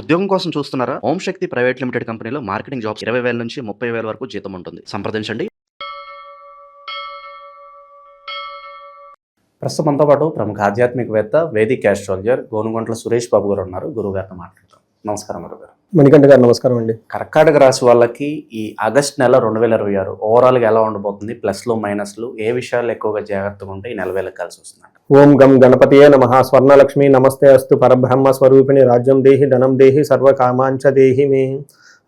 ఉద్యోగం కోసం చూస్తున్నారా? ఓం శక్తి ప్రైవేట్ లిమిటెడ్ కంపెనీలో మార్కెటింగ్ జాబ్స్ 20,000 నుంచి 30,000 వరకు జీతం ఉంటుంది. సంప్రదించండి. ప్రస్తుతం మనతో పాటు ప్రముఖ ఆధ్యాత్మికవేత్త, వేదిక్ ఆస్ట్రాలజర్ గోనుగొంట్ల సురేష్ బాబు గారు ఉన్నారు. గురువు గారితో మాట్లాడతాం. నమస్కారం గురుగారు. మణికంఠ గారు నమస్కారం అండి. కర్కాటక రాశి వాళ్ళకి ఈ ఆగస్ట్ నెల 2026 ఓవరాల్గా ఎలా ఉండబోతుంది? ప్లస్లు మైనస్లు ఏ విషయాలు ఎక్కువగా జాగ్రత్తగా ఉంటే ఈ నెల వేళ కలిసి వస్తుందంట? ఓం గం గణపతియే నమః. స్వర్ణలక్ష్మి నమస్తే అస్తు. పరబ్రహ్మ స్వరూపిణి రాజ్యం దేహి ధనం దేహి సర్వకామాంచ దేహి మే.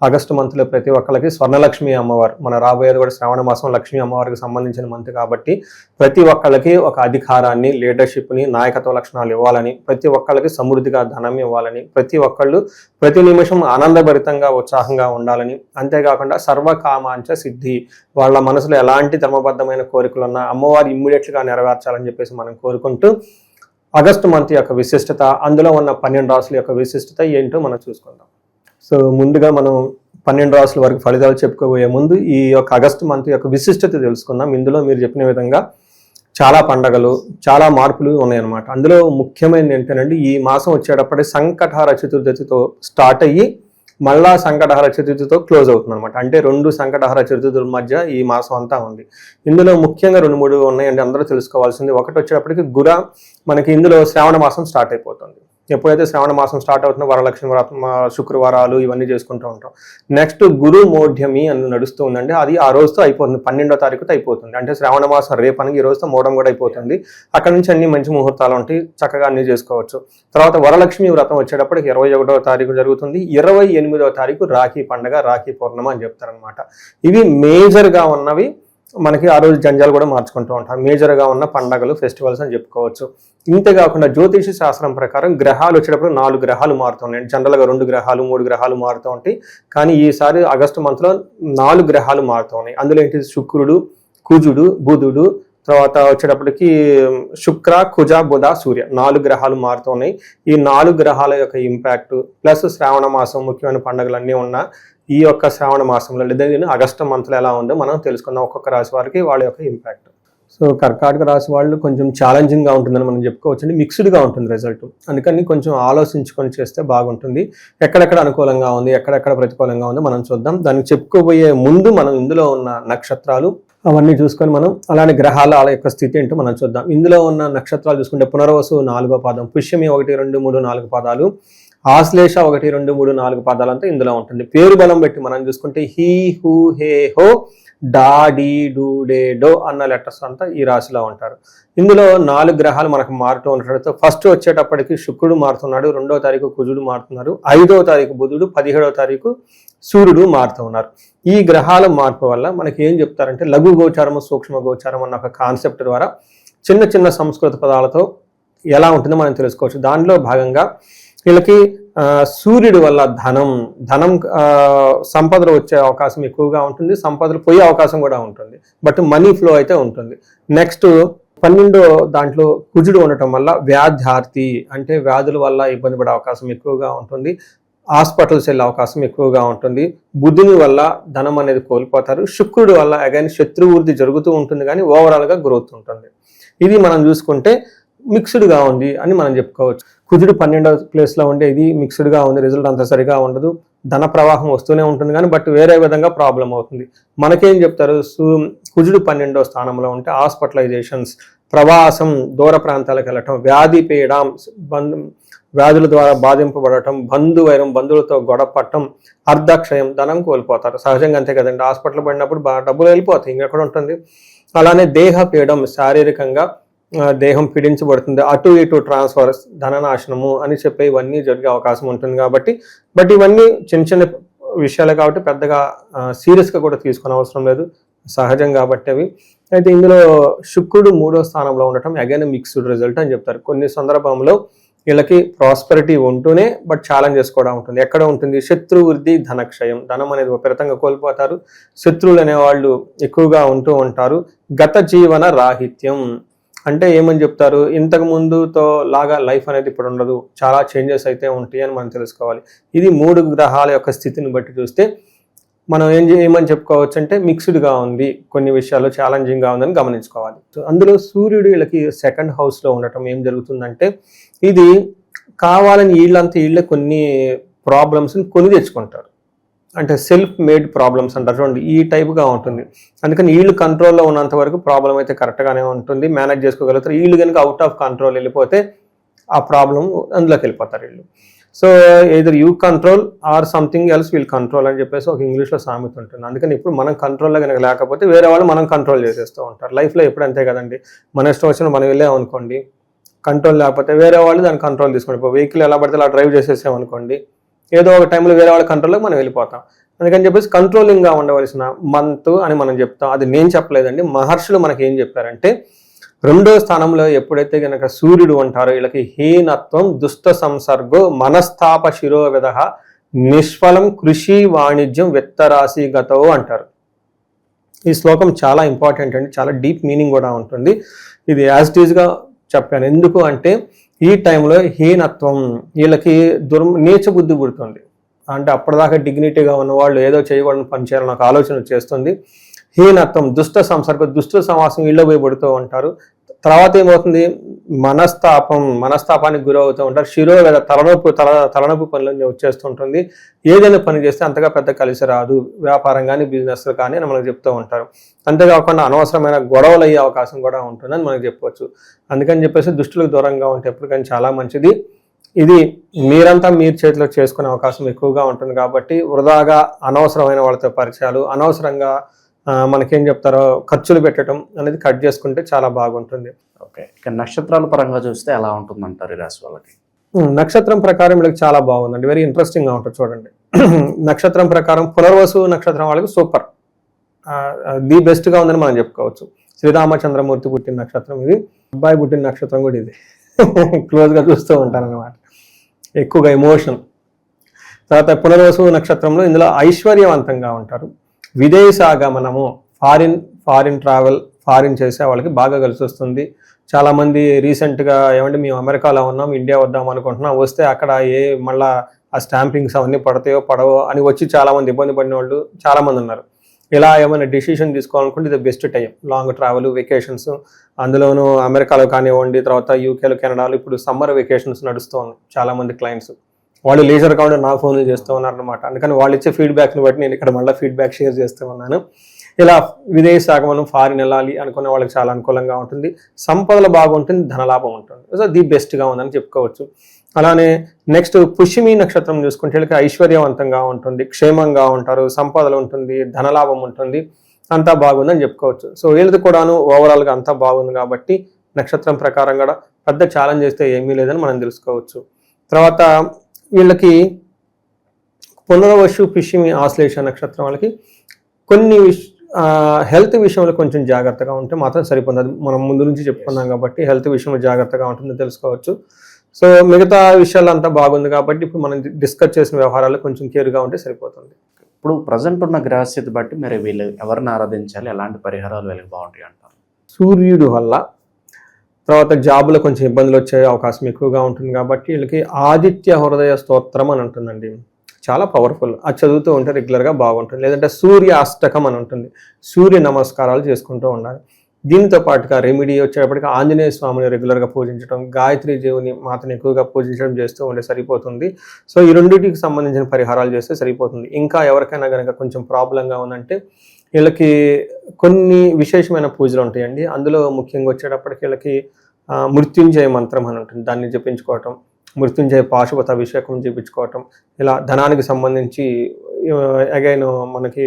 ఆగస్టు మంత్లో ప్రతి ఒక్కరికి స్వర్ణలక్ష్మి అమ్మవారు, మన రాబోయేది కూడా శ్రావణ మాసం లక్ష్మీ అమ్మవారికి సంబంధించిన మంత్ కాబట్టి ప్రతి ఒక్కళ్ళకి ఒక అధికారాన్ని, లీడర్షిప్ని, నాయకత్వ లక్షణాలు ఇవ్వాలని, ప్రతి ఒక్కళ్ళకి సమృద్ధిగా ధనం ఇవ్వాలని, ప్రతి ఒక్కళ్ళు ప్రతి నిమిషం ఆనందభరితంగా ఉత్సాహంగా ఉండాలని, అంతేకాకుండా సర్వకామాంచ సిద్ధి, వాళ్ళ మనసులో ఎలాంటి ధర్మబద్ధమైన కోరికలు ఉన్నా అమ్మవారు ఇమ్మీడియట్గా నెరవేర్చాలని చెప్పేసి మనం కోరుకుంటూ ఆగస్టు మంత్ యొక్క విశిష్టత, అందులో ఉన్న 12 రాసుల యొక్క విశిష్టత ఏంటో మనం చూసుకుందాం. సో ముందుగా మనం 12 రాసుల వరకు ఫలితాలు చెప్పుకోబోయే ముందు ఈ యొక్క ఆగస్టు మంత్ యొక్క విశిష్టత తెలుసుకుందాం. ఇందులో మీరు చెప్పిన విధంగా చాలా పండగలు, చాలా మార్పులు ఉన్నాయన్నమాట. అందులో ముఖ్యమైనది ఏంటంటే ఈ మాసం వచ్చేటప్పటి సంకటహర చతుర్థితో స్టార్ట్ అయ్యి మళ్ళా సంకటహర చతుర్థితో క్లోజ్ అవుతుంది అనమాట. అంటే 2 సంకటహర చతుర్థుల మధ్య ఈ మాసం అంతా ఉంది. ఇందులో ముఖ్యంగా 2-3 ఉన్నాయండి, అందరూ తెలుసుకోవాల్సింది. ఒకటి వచ్చేటప్పటికి మనకి ఇందులో శ్రావణ మాసం స్టార్ట్ అయిపోతుంది. ఎప్పుడైతే శ్రావణ మాసం స్టార్ట్ అవుతుందో వరలక్ష్మి వ్రతం, శుక్రవారాలు ఇవన్నీ చేసుకుంటూ ఉంటాం. నెక్స్ట్ గురు మోఢ్యమి అని నడుస్తూ ఉందండి. అది ఆ రోజుతో అయిపోతుంది, 12వ తారీఖుతో అయిపోతుంది. అంటే శ్రావణ మాసం రేపనకి ఈ రోజుతో మోడం కూడా అయిపోతుంది. అక్కడ నుంచి అన్ని మంచి ముహూర్తాలు ఉంటాయి, చక్కగా అన్ని చేసుకోవచ్చు. తర్వాత వరలక్ష్మి వ్రతం వచ్చేటప్పటికి 21వ తారీఖు జరుగుతుంది. 28వ తారీఖు రాఖీ పండుగ, రాఖీ పౌర్ణమ అని చెప్తారనమాట. ఇవి మేజర్గా ఉన్నవి. మనకి ఆ రోజు జంజాలు కూడా మార్చుకుంటూ ఉంటాం. మేజర్గా ఉన్న పండగలు, ఫెస్టివల్స్ అని చెప్పుకోవచ్చు. ఇంతేకాకుండా జ్యోతిష శాస్త్రం ప్రకారం గ్రహాలు వచ్చేటప్పుడు 4 గ్రహాలు మారుతున్నాయి. జనరల్గా 2 గ్రహాలు 3 గ్రహాలు మారుతూ ఉంటాయి. కానీ ఈసారి ఆగస్టు మంత్లో 4 గ్రహాలు మారుతూ ఉన్నాయి. అందులో ఏంటి? శుక్రుడు, కుజుడు, బుధుడు, తర్వాత వచ్చేటప్పటికి శుక్ర, కుజ, బుధ, సూర్య 4 గ్రహాలు మారుతూ ఉన్నాయి. ఈ 4 గ్రహాల యొక్క ఇంపాక్ట్ ప్లస్ శ్రావణ మాసం ముఖ్యమైన పండుగలన్నీ ఉన్న ఈ యొక్క శ్రావణ మాసంలో లేదా ఆగస్టు మంత్లో ఎలా ఉందో మనం తెలుసుకుందాం. ఒక్కొక్క రాశి వారికి వాళ్ళ యొక్క ఇంపాక్ట్. సో కర్కాటక రాశి వాళ్ళు కొంచెం ఛాలెంజింగ్గా ఉంటుందని మనం చెప్పుకోవచ్చు అండి. మిక్స్డ్గా ఉంటుంది రిజల్ట్. అందుకని కొంచెం ఆలోచించుకొని చేస్తే బాగుంటుంది. ఎక్కడెక్కడ అనుకూలంగా ఉంది, ఎక్కడెక్కడ ప్రతికూలంగా ఉందో మనం చూద్దాం. దానికి చెప్పుకోబోయే ముందు మనం ఇందులో ఉన్న నక్షత్రాలు అవన్నీ చూసుకొని మనం అలానే గ్రహాల యొక్క స్థితి ఏంటో మనం చూద్దాం. ఇందులో ఉన్న నక్షత్రాలు చూసుకుంటే పునర్వసు 4వ పాదం, పుష్యమి 1, 2, 3, 4 పాదాలు, ఆశ్లేష 1, 2, 3, 4 పాదాలంతా ఇందులో ఉంటుంది. పేరు బలం బట్టి మనం చూసుకుంటే హీ, హూ, హే, హో, డా, డీ, డూ, డే, డో అన్న లెటర్స్ అంతా ఈ రాశిలో ఉంటారు. ఇందులో 4 గ్రహాలు మనకు మారుతూ ఉండటంతో ఫస్ట్ వచ్చేటప్పటికి శుక్రుడు మారుతున్నాడు, 2వ తారీఖు కుజుడు మారుతున్నారు, 5వ తారీఖు బుధుడు, 17వ తారీఖు సూర్యుడు మారుతూ ఉన్నారు. ఈ గ్రహాల మార్పు వల్ల మనకి ఏం చెప్తారంటే లఘు గోచారము, సూక్ష్మ గోచారం అన్న ఒక కాన్సెప్ట్ ద్వారా చిన్న చిన్న సంస్కృత పదాలతో ఎలా ఉంటుందో మనం తెలుసుకోవచ్చు. దానిలో భాగంగా వీళ్ళకి సూర్యుడి వల్ల ధనం సంపదలు వచ్చే అవకాశం ఎక్కువగా ఉంటుంది, సంపదలు పోయే అవకాశం కూడా ఉంటుంది, బట్ మనీ ఫ్లో అయితే ఉంటుంది. నెక్స్ట్ 12 దాంట్లో కుజుడు ఉండటం వల్ల వ్యాధ్యార్థి, అంటే వ్యాధుల వల్ల ఇబ్బంది పడే అవకాశం ఎక్కువగా ఉంటుంది, హాస్పిటల్స్ వెళ్ళే అవకాశం ఎక్కువగా ఉంటుంది. బుధుని వల్ల ధనం అనేది కోల్పోతారు. శుక్రుడి వల్ల అగైన్ శత్రువృద్ధి జరుగుతూ ఉంటుంది, కానీ ఓవరాల్గా గ్రోత్ ఉంటుంది. ఇది మనం చూసుకుంటే మిక్స్డ్గా ఉంది అని మనం చెప్పుకోవచ్చు. కుజుడు 12వ ప్లేస్లో ఉండే ఇది మిక్స్డ్గా ఉంది, రిజల్ట్ అంత సరిగా ఉండదు, ధన ప్రవాహం వస్తూనే ఉంటుంది కానీ బట్ వేరే విధంగా ప్రాబ్లం అవుతుంది. మనకేం చెప్తారు? కుజుడు 12వ స్థానంలో ఉంటే హాస్పిటలైజేషన్స్, ప్రవాసం, దూర ప్రాంతాలకు వెళ్ళటం, వ్యాధి పీడం, వ్యాధుల ద్వారా బాధింపబడటం, బంధువులతో గొడవపడటం, అర్ధక్షయం, ధనం కోల్పోతారు. సహజంగా అంతే కదండి, హాస్పిటల్ పడినప్పుడు డబ్బులు వెళ్ళిపోతాయి, ఇంకెక్కడ ఉంటుంది. అలానే దేహ పీడం, శారీరకంగా దేహం పీడించబడుతుంది, అటు ఇటు ట్రాన్స్ఫర్స్, ధననాశనము అని చెప్పి ఇవన్నీ జరిగే అవకాశం ఉంటుంది. కాబట్టి బట్ ఇవన్నీ చిన్న చిన్న విషయాలే కాబట్టి పెద్దగా సీరియస్గా కూడా తీసుకునే అవసరం లేదు, సహజం కాబట్టి అవి. అయితే ఇందులో శుక్రుడు 3వ స్థానంలో ఉండటం అగైన్ మిక్స్డ్ రిజల్ట్ అని చెప్తారు. కొన్ని సందర్భంలో వీళ్ళకి ప్రాస్పరిటీ ఉంటూనే బట్ ఛాలెంజెస్ కూడా ఉంటుంది. ఎక్కడ ఉంటుంది? శత్రువృద్ధి, ధనక్షయం, ధనం అనేది విపరీతంగా కోల్పోతారు, శత్రువులు అనేవాళ్ళు ఎక్కువగా ఉంటూ ఉంటారు. గత జీవన రాహిత్యం అంటే ఏమని చెప్తారు? ఇంతకు ముందుతో లాగా లైఫ్ అనేది ఇప్పుడు ఉండదు, చాలా చేంజెస్ అయితే ఉంటాయి అని మనం తెలుసుకోవాలి. ఇది 3 గ్రహాల యొక్క స్థితిని బట్టి చూస్తే మనం ఏమని చెప్పుకోవచ్చు అంటే మిక్స్డ్గా ఉంది, కొన్ని విషయాల్లో ఛాలెంజింగ్గా ఉందని గమనించుకోవాలి. అందులో సూర్యుడు వీళ్ళకి 2nd హౌస్లో ఉండటం ఏం జరుగుతుందంటే ఇది కావాలని వీళ్ళే కొన్ని ప్రాబ్లమ్స్ని కొని తెచ్చుకుంటారు. అంటే సెల్ఫ్ మేడ్ ప్రాబ్లమ్స్ అంటారు చూడండి, ఈ టైప్గా ఉంటుంది. అందుకని వీళ్ళు కంట్రోల్లో ఉన్నంత వరకు ప్రాబ్లం అయితే కరెక్ట్గానే ఉంటుంది, మేనేజ్ చేసుకోగలుగుతారు. వీళ్ళు కనుక అవుట్ ఆఫ్ కంట్రోల్ వెళ్ళిపోతే ఆ ప్రాబ్లం అందులోకి వెళ్ళిపోతారు వీళ్ళు. So either you control or something else will control అని చెప్పేసి ఒక ఇంగ్లీష్లో సామెత ఉంటుంది. అందుకని ఇప్పుడు మనం కంట్రోల్లో కనుక లేకపోతే వేరే వాళ్ళు మనం కంట్రోల్ చేసేస్తూ ఉంటారు. లైఫ్లో ఎప్పుడు అంతే కదండి, మన ఇష్టం వచ్చిన మనం వెళ్ళామనుకోండి, కంట్రోల్ లేకపోతే వేరే వాళ్ళు దాన్ని కంట్రోల్ తీసుకోండి. ఇప్పుడు వెహికల్ ఎలా పడితే అలా డ్రైవ్ చేసేసామనుకోండి, ఏదో ఒక టైంలో వేరే వాళ్ళ కంట్రోల్లోకి మనం వెళ్ళిపోతాం. అందుకని చెప్పేసి కంట్రోలింగ్గా ఉండవలసిన మంత్ అని మనం చెప్తాం. అది నేను చెప్పలేదండి, మహర్షులు మనకి ఏం చెప్పారంటే, 2వ స్థానంలో ఎప్పుడైతే కనుక సూర్యుడు ఉంటారో వీళ్ళకి హీనత్వం, దుష్ట సంసర్గో, మనస్తాప శిరోవిధ, నిష్ఫలం కృషి వాణిజ్యం విత్తరాశి గతో అంటారు. ఈ శ్లోకం చాలా ఇంపార్టెంట్ అండి, చాలా డీప్ మీనింగ్ కూడా ఉంటుంది. ఇది యాజ్ ఇట్ ఈజ్గా చెప్పాను. ఎందుకు అంటే ఈ టైంలో హీనత్వం, వీళ్ళకి నీచ బుద్ధి పుడుతుంది. అంటే అప్పటిదాకా డిగ్నిటీగా ఉన్న వాళ్ళు ఏదో చేయకూడని పని చేయాలని ఒక ఆలోచన చేస్తుంది. హీనత్వం, దుష్ట సంసర్గ, దుష్ట సమాసం ఇళ్ళ పోయి పడుతూ ఉంటారు. తర్వాత ఏమవుతుంది, మనస్తాపానికి గురవుతూ ఉంటారు. శిరోవేద, తలనొప్పి పనులన్నీ వచ్చేస్తుంటుంది. ఏదైనా పని చేస్తే అంతగా పెద్ద కలిసి రాదు, వ్యాపారం కానీ బిజినెస్ కానీ అని మనకు చెప్తూ ఉంటారు. అంతేకాకుండా అనవసరమైన గొడవలు అయ్యే అవకాశం కూడా ఉంటుందని మనకు చెప్పవచ్చు. అందుకని చెప్పేసి దుష్టులకు దూరంగా ఉంటే ఎప్పటికైనా చాలా మంచిది. ఇది మీరంతా మీరు చేతిలో చేసుకునే అవకాశం ఎక్కువగా ఉంటుంది కాబట్టి వృధాగా అనవసరమైన వాళ్ళతో పరిచయాలు, అనవసరంగా మనకేం చెప్తారో ఖర్చులు పెట్టడం అనేది కట్ చేసుకుంటే చాలా బాగుంటుంది. ఓకే, ఇక నక్షత్రాల పరంగా చూస్తే ఎలా ఉంటుందంటారు ఈ రాశి వాళ్ళకి? నక్షత్రం ప్రకారం వీళ్ళకి చాలా బాగుందండి, వెరీ ఇంట్రెస్టింగ్గా ఉంటుంది చూడండి. నక్షత్రం ప్రకారం పునర్వసు నక్షత్రం వాళ్ళకి సూపర్, ది బెస్ట్గా ఉందని మనం చెప్పుకోవచ్చు. శ్రీరామచంద్రమూర్తి పుట్టిన నక్షత్రం ఇది, అబ్బాయి పుట్టిన నక్షత్రం కూడా ఇది. క్లోజ్గా చూస్తూ ఉంటాను అనమాట, ఎక్కువగా ఎమోషన్. తర్వాత పునర్వసు నక్షత్రంలో ఇందులో ఐశ్వర్యవంతంగా ఉంటారు. విదేశాగమనము, ఫారిన్ ట్రావెల్, ఫారిన్ చేసే వాళ్ళకి బాగా కలిసి వస్తుంది. చాలామంది రీసెంట్గా ఏమంటే మేము అమెరికాలో ఉన్నాం, ఇండియా వద్దాం అనుకుంటున్నాం, వస్తే అక్కడ మళ్ళీ ఆ స్టాంపింగ్స్ అవన్నీ పడతాయో పడవో అని వచ్చి చాలామంది ఇబ్బంది పడిన వాళ్ళు చాలామంది ఉన్నారు. ఇలా ఏమైనా డిసిషన్ తీసుకోవాలనుకుంటే ఇది best time. Long travel, vacations, అందులోనూ అమెరికాలో కానివ్వండి, తర్వాత యూకేలో, కెనడాలో ఇప్పుడు సమ్మర్ వెకేషన్స్ నడుస్తూ ఉన్నాయి. చాలామంది క్లయింట్స్ వాళ్ళు లీజర్ కాకుండా నా ఫోన్లు చేస్తూ ఉన్నారనమాట. అందుకని వాళ్ళు ఇచ్చే ఫీడ్బ్యాక్ని బట్టి నేను ఇక్కడ మళ్ళీ ఫీడ్బ్యాక్ షేర్ చేస్తూ ఉన్నాను. ఇలా విదేశాగమనం, ఫారిన్ వెళ్ళాలి అనుకునే వాళ్ళకి చాలా అనుకూలంగా ఉంటుంది. సంపదలు బాగుంటుంది, ధనలాభం ఉంటుంది. సో ది బెస్ట్గా ఉందని చెప్పుకోవచ్చు. అలానే నెక్స్ట్ పుష్యమి నక్షత్రం చూసుకుంటే వీళ్ళకి ఐశ్వర్యవంతంగా ఉంటుంది, క్షేమంగా ఉంటారు, సంపదలు ఉంటుంది, ధనలాభం ఉంటుంది, అంతా బాగుందని చెప్పుకోవచ్చు. సో వీళ్ళది కూడాను ఓవరాల్గా అంతా బాగుంది కాబట్టి నక్షత్రం ప్రకారం కూడా పెద్ద ఛాలెంజ్ చేస్తే ఏమీ లేదని మనం తెలుసుకోవచ్చు. తర్వాత వీళ్ళకి పునర్వసు పుష్యమి ఆశ్లేష నక్షత్రం వాళ్ళకి కొన్ని హెల్త్ విషయంలో కొంచెం జాగ్రత్తగా ఉంటే మాత్రం సరిపోతుంది. మనం ముందు నుంచి చెప్పుకున్నాం కాబట్టి హెల్త్ విషయంలో జాగ్రత్తగా ఉంటుందని తెలుసుకోవచ్చు. సో మిగతా విషయాలు అంతా బాగుంది కాబట్టి ఇప్పుడు మనం డిస్కస్ చేసిన వ్యవహారాలు కొంచెం కేర్గా ఉంటే సరిపోతుంది. ఇప్పుడు ప్రజెంట్ ఉన్న గ్రహస్థితి బట్టి మరి వీళ్ళు ఎవరిని ఆరాధించాలి, ఎలాంటి పరిహారాలు వీళ్ళకి బాగుంటాయి అంటారు? సూర్యుడు వల్ల, తర్వాత జాబులో కొంచెం ఇబ్బందులు వచ్చే అవకాశం ఎక్కువగా ఉంటుంది కాబట్టి వీళ్ళకి ఆదిత్య హృదయ స్తోత్రం అని ఉంటుందండి, చాలా పవర్ఫుల్. అది చదువుతూ ఉంటే రెగ్యులర్గా బాగుంటుంది. లేదంటే సూర్య అష్టకం అని ఉంటుంది, సూర్య నమస్కారాలు చేసుకుంటూ ఉండాలి. దీనితో పాటుగా రెమెడీ వచ్చేటప్పటికి ఆంజనేయ స్వామిని రెగ్యులర్గా పూజించడం, గాయత్రి దేవుని మాతను ఎక్కువగా పూజించడం చేస్తూ ఉంటే సరిపోతుంది. సో ఈ రెండింటికి సంబంధించిన పరిహారాలు చేస్తే సరిపోతుంది. ఇంకా ఎవరికైనా కనుక కొంచెం ప్రాబ్లంగా ఉందంటే వీళ్ళకి కొన్ని విశేషమైన పూజలు ఉంటాయండి. అందులో ముఖ్యంగా వచ్చేటప్పటికి వీళ్ళకి మృత్యుంజయ మంత్రం అని ఉంటుంది, దాన్ని జపించుకోవటం, మృత్యుంజయ పాశుపత అభిషేకం చేయించుకోవటం, ఇలా ధనానికి సంబంధించి అగైన్ మనకి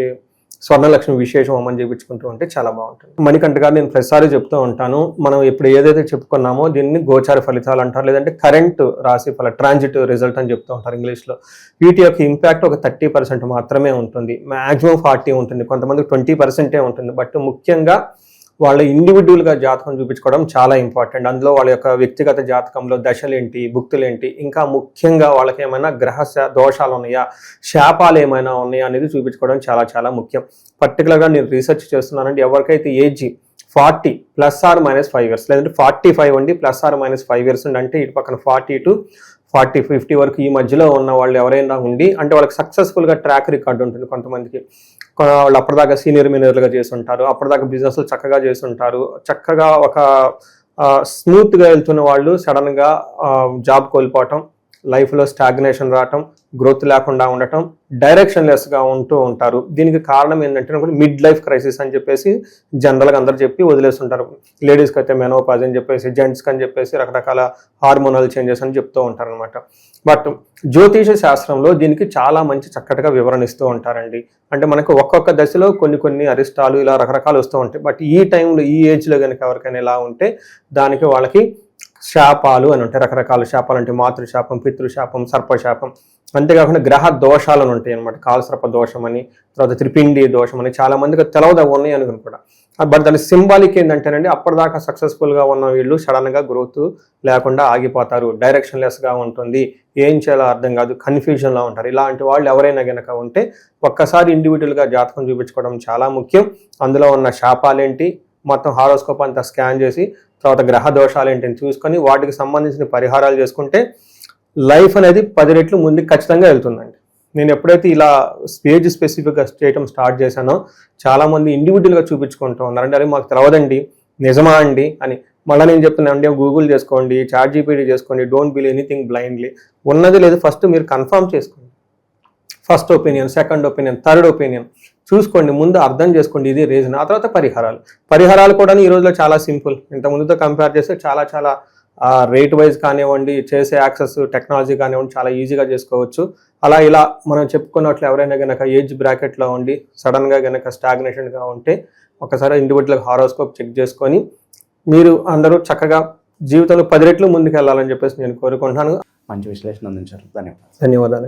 స్వర్ణలక్ష్మి విశేషం హోమం చేయించుకుంటూ ఉంటే చాలా బాగుంటుంది. మణికంఠ గారు నేను ప్రతిసారి చెప్తూ ఉంటాను, మనం ఇప్పుడు ఏదైతే చెప్పుకున్నామో దీన్ని గోచార ఫలితాలు అంటారు, లేదంటే కరెంట్ రాశి ఫల ట్రాన్జిట్ రిజల్ట్ అని చెప్తూ ఉంటారు ఇంగ్లీష్లో. వీటి యొక్క ఇంపాక్ట్ ఒక 30% మాత్రమే ఉంటుంది, మ్యాక్సిమం 40 ఉంటుంది, కొంతమందికి 20% ఉంటుంది. బట్ ముఖ్యంగా వాళ్ళ ఇండివిజువల్గా జాతకం చూపించుకోవడం చాలా ఇంపార్టెంట్. అందులో వాళ్ళ యొక్క వ్యక్తిగత జాతకంలో దశలేంటి, భుక్తులేంటి, ఇంకా ముఖ్యంగా వాళ్ళకి ఏమైనా గ్రహ దోషాలు ఉన్నాయా, శాపాలు ఏమైనా ఉన్నాయా అనేది చూపించుకోవడం చాలా చాలా ముఖ్యం. పర్టికులర్గా నేను రీసెర్చ్ చేస్తున్నానంటే ఎవరికైతే ఏజ్ 40 +or-5 years, లేదంటే 45 అండి +or-5 years ఉండి, అంటే ఇటు పక్కన 40 to 40-50 వరకు ఈ మధ్యలో ఉన్న వాళ్ళు ఎవరైనా ఉండి, అంటే వాళ్ళకి సక్సెస్ఫుల్గా ట్రాక్ రికార్డు ఉంటుంది. కొంతమందికి వాళ్ళు అప్పటిదాకా సీనియర్ మేనేజర్గా చేస్తుంటారు, అప్పటిదాకా బిజినెస్లు చక్కగా చేస్తుంటారు, చక్కగా ఒక స్మూత్గా వెళ్తున్న వాళ్ళు సడన్గా జాబ్ కోల్పోవటం, లైఫ్లో స్టాగ్నేషన్ రావటం, గ్రోత్ లేకుండా ఉండటం, డైరెక్షన్లెస్గా ఉంటూ ఉంటారు. దీనికి కారణం ఏంటంటే మిడ్ లైఫ్ క్రైసిస్ అని చెప్పేసి జనరల్గా అందరూ చెప్పి వదిలేస్తుంటారు. లేడీస్కి అయితే మెనోపాజ్ అని చెప్పేసి, జెంట్స్కి అని చెప్పేసి రకరకాల హార్మోనల్ చేంజెస్ అని చెప్తూ ఉంటారు అనమాట. బట్ జ్యోతిష శాస్త్రంలో దీనికి చాలా మంచి చక్కటిగా వివరణ ఇస్తూ ఉంటారండి. అంటే మనకు ఒక్కొక్క దశలో కొన్ని అరిష్టాలు ఇలా రకరకాలు వస్తూ ఉంటాయి. బట్ ఈ టైంలో ఈ ఏజ్లో కనుక ఎవరికైనా ఇలా ఉంటే దానికి వాళ్ళకి శాపాలు అని ఉంటాయి. రకరకాల శాపాలు అంటే మాతృశాపం, పితృశాపం, సర్పశాపం, అంతేకాకుండా గ్రహ దోషాలు అని ఉంటాయి అనమాట. కాలసర్ప దోషం అని, తర్వాత త్రిపిండి దోషం అని, చాలా మందికి తెలవదు ఉన్నాయి అనుకుని కూడా. బట్ దాని సింబాలిక్ ఏంటంటేనండి, అప్పటిదాకా సక్సెస్ఫుల్గా ఉన్న వీళ్ళు సడన్గా గ్రోత్ లేకుండా ఆగిపోతారు, డైరెక్షన్లెస్గా ఉంటుంది, ఏం చేయాలో అర్థం కాదు, కన్ఫ్యూజన్లో ఉంటారు. ఇలాంటి వాళ్ళు ఎవరైనా కనుక ఉంటే ఒక్కసారి ఇండివిజువల్గా జాతకం చూపించుకోవడం చాలా ముఖ్యం. అందులో ఉన్న శాపాలేంటి మొత్తం హారోస్కోప్ అంతా స్కాన్ చేసి, తర్వాత గ్రహ దోషాలు ఏంటని చూసుకొని వాటికి సంబంధించిన పరిహారాలు చేసుకుంటే లైఫ్ అనేది 10 రెట్లు ముందుకు ఖచ్చితంగా వెళ్తుందండి. నేను ఎప్పుడైతే ఇలా స్టేజ్ స్పెసిఫిక్గా చేయటం స్టార్ట్ చేశానో చాలామంది ఇండివిజువల్గా చూపించుకుంటూ ఉన్నారు. అంటే అరే మాకు తెలవదండి, నిజమా అండి అని. మళ్ళీ నేను చెప్తున్నాను అంటే గూగుల్ చేసుకోండి, చాట్ జీపీటీ చేసుకోండి, డోంట్ బిలీవ్ ఎనీథింగ్ బ్లైండ్లీ. ఉన్నది లేదు ఫస్ట్ మీరు కన్ఫర్మ్ చేసుకోండి. First opinion, second opinion, third opinion చూసుకోండి, ముందు అర్థం చేసుకోండి ఇది రీజన్. ఆ తర్వాత పరిహారాలు కూడా ఈ రోజులో చాలా సింపుల్. ఇంత ముందుతో కంపేర్ చేస్తే చాలా రేట్ వైజ్ కానివ్వండి, చేసే యాక్సెస్ టెక్నాలజీ కానివ్వండి చాలా ఈజీగా చేసుకోవచ్చు. అలా ఇలా మనం చెప్పుకున్నట్లు ఎవరైనా కనుక ఏజ్ బ్రాకెట్లో ఉండి సడన్గా కనుక స్టాగ్నేషన్గా ఉంటే ఒకసారి ఇండివిజువల్ హారోస్కోప్ చెక్ చేసుకొని మీరు అందరూ చక్కగా జీవితంలో 10 రెట్లు ముందుకు వెళ్ళాలని చెప్పేసి నేను కోరుకుంటున్నాను. మంచి విశ్లేషణ అందించారు. ధన్యవాదాలు. ధన్యవాదాలు.